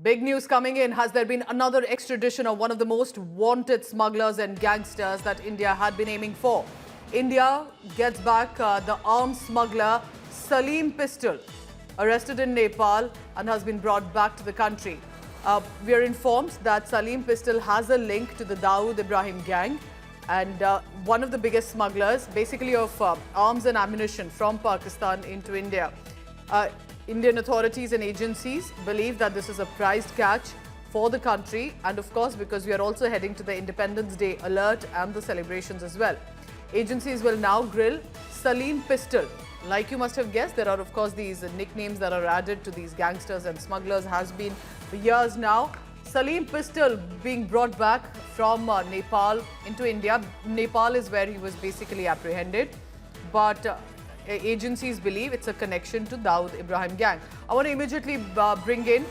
Big news coming in. Has there been another extradition of one of the most wanted smugglers and gangsters that India had been aiming for? India gets back the arms smuggler Salim Pistol, arrested in Nepal and has been brought back to the country. We are informed that Salim Pistol has a link to the Dawood Ibrahim gang and one of the biggest smugglers, basically of arms and ammunition from Pakistan into India. Indian authorities and agencies believe that this is a prized catch for the country, and of course because we are also heading to the Independence Day alert and the celebrations as well. Agencies will now grill Salim Pistol. Like you must have guessed, there are of course these nicknames that are added to these gangsters and smugglers has been for years now. Salim Pistol being brought back from Nepal into India. Nepal is where he was basically apprehended, but agencies believe it's a connection to Dawood Ibrahim gang. I want to immediately bring in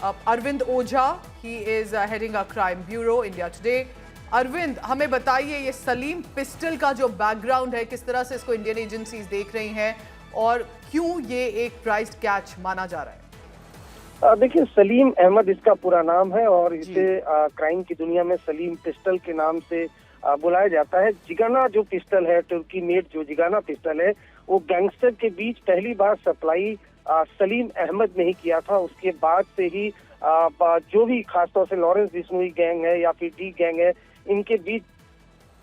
Arvind Ojha. He is heading our crime bureau, India Today. Arvind, हमें बताइए ये Salim pistol का जो background है, किस तरह से इसको इंडियन एजेंसीज देख रही हैं और क्यों ये एक प्राइज्ड कैच माना जा रहा है? देखिए, सलीम अहमद इसका पूरा नाम है और इसे क्राइम की दुनिया में सलीम पिस्टल के नाम से बुलाया जाता है। जिगाना जो पिस्टल है, तुर्की मेड जो जिगाना पिस्टल है, वो गैंगस्टर के बीच पहली बार सप्लाई सलीम अहमद ने ही किया था। उसके बाद से ही जो भी खासतौर से लॉरेंस बिश्नोई गैंग है या फिर डी गैंग है, इनके बीच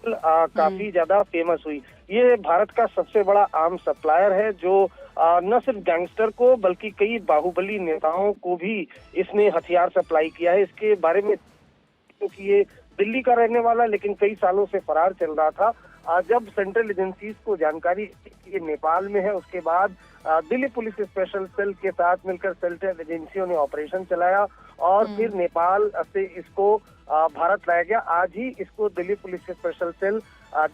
काफी ज्यादा फेमस हुई। ये भारत का सबसे बड़ा आर्म सप्लायर है जो न सिर्फ गैंगस्टर को बल्कि कई बाहुबली नेताओं को भी इसने हथियार सप्लाई किया है। इसके बारे में क्योंकि ये दिल्ली का रहने वाला लेकिन कई सालों से फरार चल रहा था, जब सेंट्रल एजेंसीज को जानकारी ये नेपाल में है, उसके बाद दिल्ली पुलिस स्पेशल सेल के साथ मिलकर सेंट्रल एजेंसियों ने ऑपरेशन चलाया और फिर नेपाल से इसको भारत लाया गया। आज ही इसको Delhi police special cell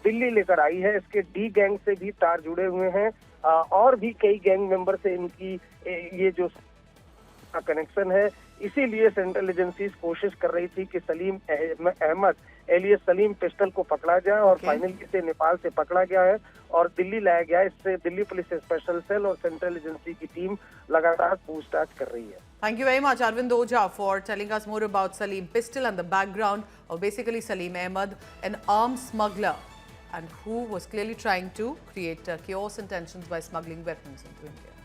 Delhi लेकर आई है। इसके डी गैंग से भी तार जुड़े हुए हैं और भी कई गैंग मेंबर से इनकी ये जो कनेक्शन है। इसीलिए सेंट्रल एजेंसीज कोशिश कर रही थी कि सलीम अहमद एलियस सलीम पिस्टल को पकड़ा जाए और फाइनली इसे नेपाल से पकड़ा गया है और दिल्ली लाया गया है। इससे दिल्ली पुलिस स्पेशल सेल और सेंट्रल एजेंसी की टीम लगातार पूछताछ कर रही है। Thank you very much, Arvind Ojha, for telling us more about Salim Pistol and the background of basically Salim Ahmed, an arms smuggler, and who was clearly trying to create chaos and tensions by smuggling weapons into India.